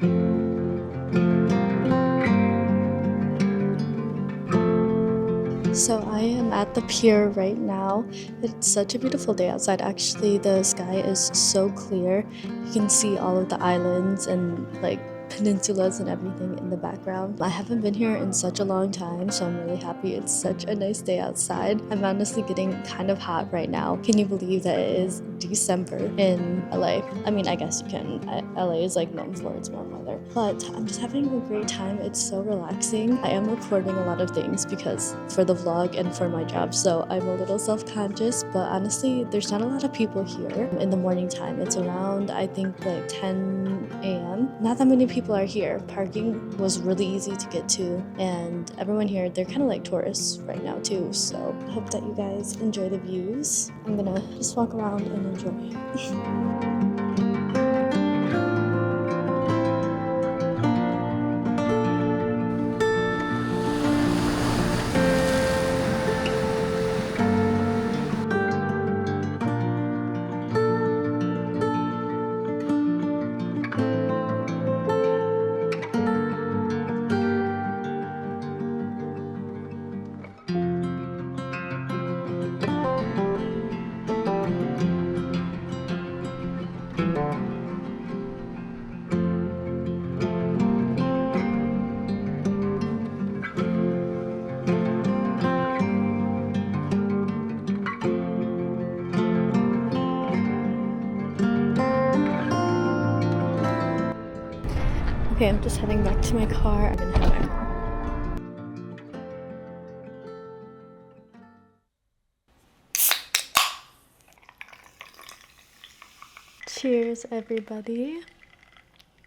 So I am at the pier right now. It's such a beautiful day outside. Actually, the sky is so clear. You can see all of the islands and like peninsulas and everything in the background. I haven't been here in such a long time, so I'm really happy. It's such a nice day outside. I'm honestly getting kind of hot right now. Can you believe that it is December in LA? I mean, I guess you can. LA is like known for its warm weather, but I'm just having a great time. It's so relaxing. I am recording a lot of things because for the vlog and for my job, so I'm a little self-conscious, but honestly, there's not a lot of people here in the morning time. It's around, I think, like 10 a.m. Not that many people are here. Parking was really easy to get to, and everyone here, they're kind of like tourists right now too, so I hope that you guys enjoy the views. I'm gonna just walk around and enjoy. Okay, I'm just heading back to my car. I'm gonna head back. Cheers, everybody.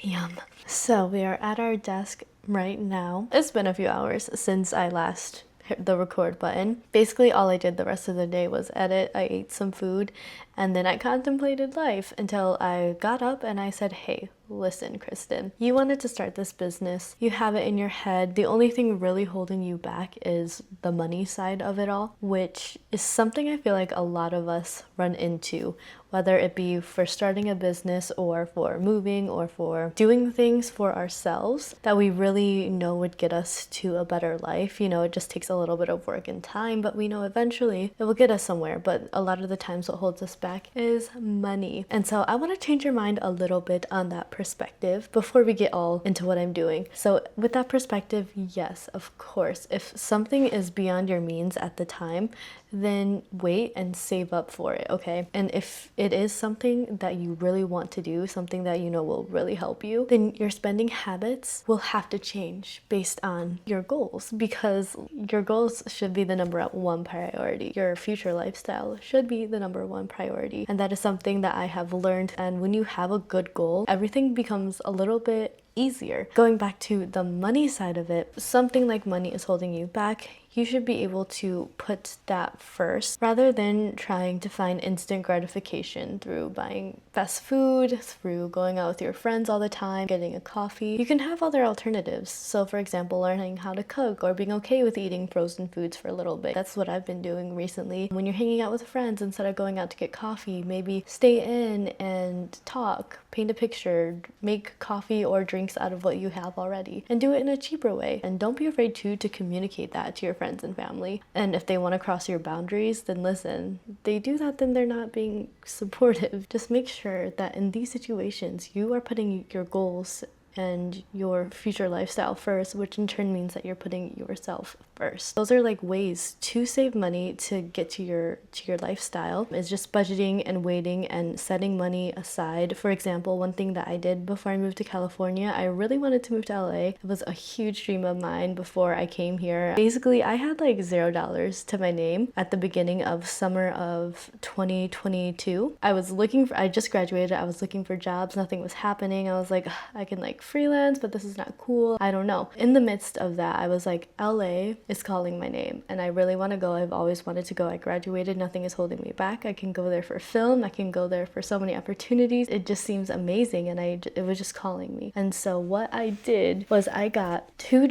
Yum. So we are at our desk right now. It's been a few hours since I last hit the record button. Basically, all I did the rest of the day was edit. I ate some food, and then I contemplated life until I got up and I said, hey, listen, Kristin, you wanted to start this business. You have it in your head. The only thing really holding you back is the money side of it all, which is something I feel like a lot of us run into, whether it be for starting a business or for moving or for doing things for ourselves that we really know would get us to a better life. You know, it just takes a little bit of work and time, but we know eventually it will get us somewhere. But a lot of the times what holds us back is money. And so I want to change your mind a little bit on that perspective before we get all into what I'm doing. So with that perspective, yes, of course, if something is beyond your means at the time, then wait and save up for it, okay? And if it is something that you really want to do, something that you know will really help you, then your spending habits will have to change based on your goals, because your goals should be the number one priority. Your future lifestyle should be the number one priority. And that is something that I have learned. And when you have a good goal, everything becomes a little bit easier. Going back to the money side of it, something like money is holding you back, you should be able to put that first rather than trying to find instant gratification through buying fast food, through going out with your friends all the time, getting a coffee. You can have other alternatives. So for example, learning how to cook or being okay with eating frozen foods for a little bit. That's what I've been doing recently. When you're hanging out with friends, instead of going out to get coffee, maybe stay in and talk, paint a picture, make coffee or drinks out of what you have already, and do it in a cheaper way. And don't be afraid to communicate that to your friends and family. And if they want to cross your boundaries, then listen. They do that, then they're not being supportive. Just make sure that in these situations, you are putting your goals and your future lifestyle first, which in turn means that you're putting yourself first. Those are like ways to save money to get to your lifestyle, is just budgeting and waiting and setting money aside. For example, one thing that I did before I moved to California, I really wanted to move to LA. It was a huge dream of mine before I came here. Basically, I had like $0 to my name at the beginning of summer of 2022. I just graduated. I was looking for jobs. Nothing was happening. I was like, I can like freelance, but this is not cool. I don't know. In the midst of that, I was like, LA is calling my name and I really want to go. I've always wanted to go. I graduated. Nothing is holding me back. I can go there for film. I can go there for so many opportunities. It just seems amazing, and it was just calling me. And so what I did was I got 2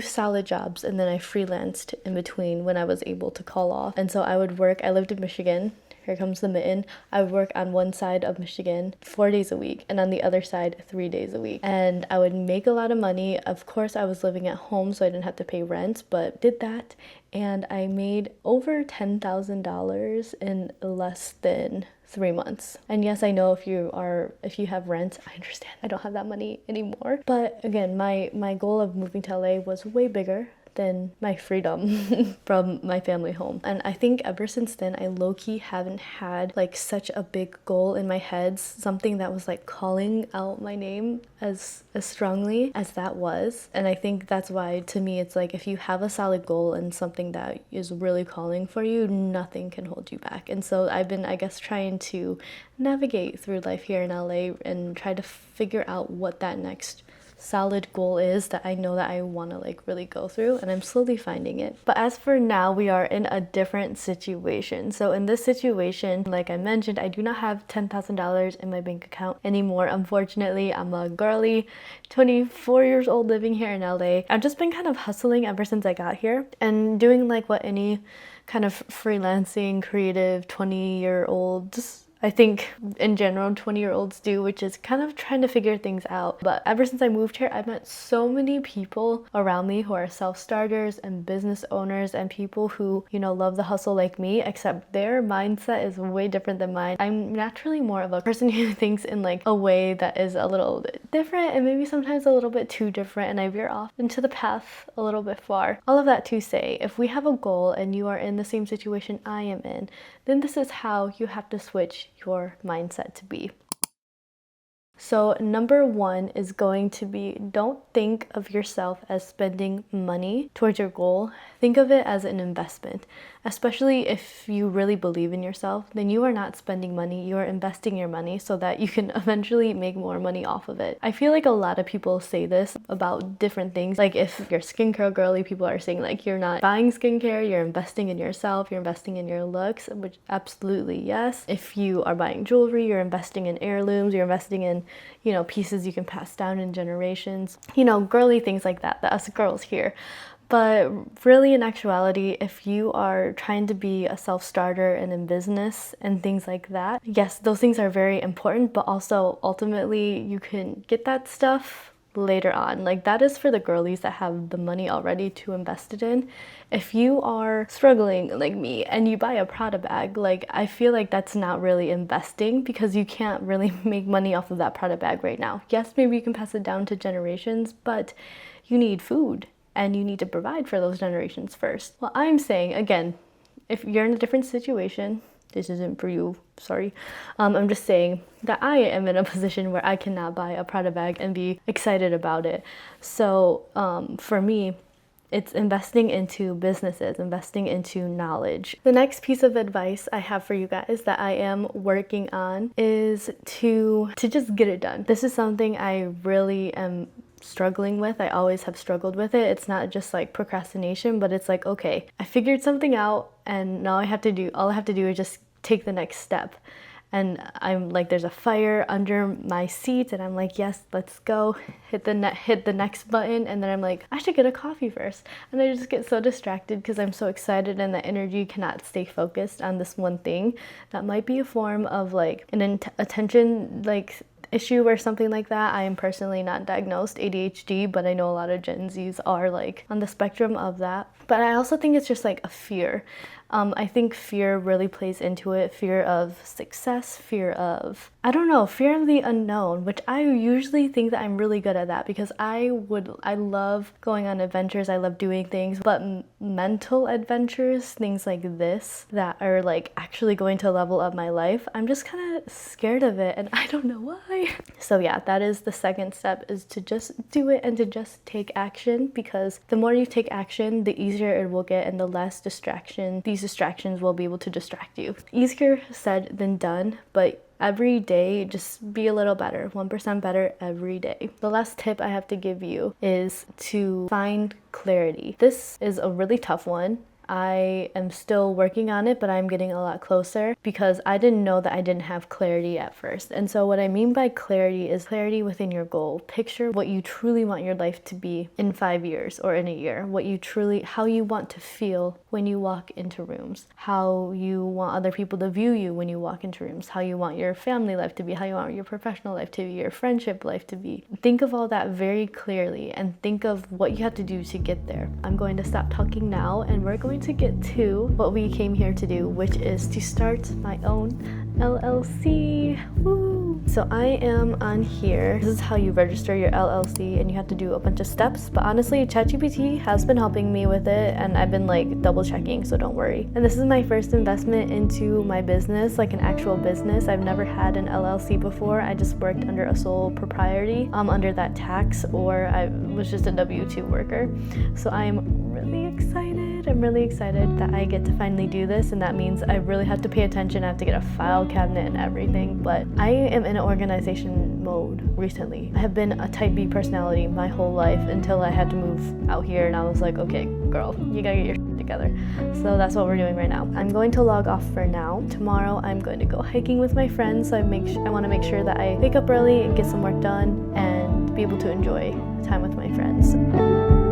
solid jobs, and then I freelanced in between when I was able to call off. And so I would work. I lived in Michigan. here comes the mitten, I would work on one side of Michigan 4 days a week and on the other side 3 days a week. And I would make a lot of money. Of course, I was living at home, so I didn't have to pay rent, but did that. And I made over $10,000 in less than 3 months. And yes, I know if you have rent, I understand I don't have that money anymore. But again, my goal of moving to LA was way bigger than my freedom from my family home. And I think ever since then, I low-key haven't had like such a big goal in my head, something that was like calling out my name as strongly as that was. And I think that's why, to me, it's like if you have a solid goal and something that is really calling for you, nothing can hold you back. And so I've been, I guess, trying to navigate through life here in LA and try to figure out what that next solid goal is that I know that I want to like really go through, and I'm slowly finding it. But as for now, we are in a different situation. So in this situation, like I mentioned, I do not have $10,000 in my bank account anymore. Unfortunately, I'm a girly 24 years old living here in LA. I've just been kind of hustling ever since I got here and doing like what any kind of freelancing creative 20-year-olds, I think in general 20-year-olds do, which is kind of trying to figure things out. But ever since I moved here, I've met so many people around me who are self-starters and business owners and people who, you know, love the hustle like me, except their mindset is way different than mine. I'm naturally more of a person who thinks in like a way that is a little bit different and maybe sometimes a little bit too different, and I veer off into the path a little bit far. All of that to say, if we have a goal and you are in the same situation I am in, then this is how you have to switch your mindset to be. So number one is going to be, don't think of yourself as spending money towards your goal. Think of it as an investment. Especially if you really believe in yourself, then you are not spending money, you are investing your money so that you can eventually make more money off of it. I feel like a lot of people say this about different things. Like if you're skincare girly, people are saying like you're not buying skincare, you're investing in yourself, you're investing in your looks, which absolutely yes. If you are buying jewelry, you're investing in heirlooms, you're investing in, you know, pieces you can pass down in generations. You know, girly things like that us girls here. But really, in actuality, if you are trying to be a self-starter and in business and things like that, yes, those things are very important, but also ultimately you can get that stuff later on. Like that is for the girlies that have the money already to invest it in. If you are struggling like me and you buy a Prada bag, like I feel like that's not really investing because you can't really make money off of that Prada bag right now. Yes, maybe you can pass it down to generations, but you need food. And you need to provide for those generations first. Well, I'm saying, again, if you're in a different situation, this isn't for you, sorry. I'm just saying that I am in a position where I cannot buy a Prada bag and be excited about it. So for me, it's investing into businesses, investing into knowledge. The next piece of advice I have for you guys that I am working on is to just get it done. This is something I really am struggling with. I always have struggled with it. It's not just like procrastination, but it's like, okay, I figured something out and now all I have to do is just take the next step. And I'm like, there's a fire under my seat and I'm like, yes, let's go, hit the next button. And then I'm like, I should get a coffee first. And I just get so distracted because I'm so excited and the energy cannot stay focused on this one thing. That might be a form of like an attention like issue or something like that. I am personally not diagnosed ADHD, but I know a lot of Gen Zs are like on the spectrum of that. But I also think it's just like a fear. I think fear really plays into it. Fear of success, fear of, I don't know, fear of the unknown, which I usually think that I'm really good at that because I love going on adventures. I love doing things, but mental adventures, things like this that are like actually going to level up my life, I'm just kind of scared of it and I don't know why. So yeah, that is the second step, is to just do it and to just take action, because the more you take action, the easier it will get and the less these distractions will be able to distract you. Easier said than done, but every day just be a little better, 1% better every day. The last tip I have to give you is to find clarity. This is a really tough one. I am still working on it, but I'm getting a lot closer because I didn't know that I didn't have clarity at first. And so what I mean by clarity is clarity within your goal. Picture what you truly want your life to be in 5 years or in a year, how you want to feel when you walk into rooms, how you want other people to view you when you walk into rooms, how you want your family life to be, how you want your professional life to be, your friendship life to be. Think of all that very clearly and think of what you have to do to get there. I'm going to stop talking now and we're going to get to what we came here to do, which is to start my own LLC. Woo! So I am on here. This is how you register your LLC, and you have to do a bunch of steps, but honestly ChatGPT has been helping me with it, and I've been like double checking, so don't worry. And this is my first investment into my business, like an actual business. I've never had an LLC before. I just worked under a sole proprietorship under that tax, or I was just a W-2 worker. So I'm really excited. I'm really excited that I get to finally do this, and that means I really have to pay attention. I have to get a file cabinet and everything, but I am in an organization mode recently. I have been a type B personality my whole life until I had to move out here, and I was like, okay, girl, you gotta get your shit together. So that's what we're doing right now. I'm going to log off for now. Tomorrow I'm going to go hiking with my friends, so I want to make sure that I wake up early and get some work done and be able to enjoy time with my friends.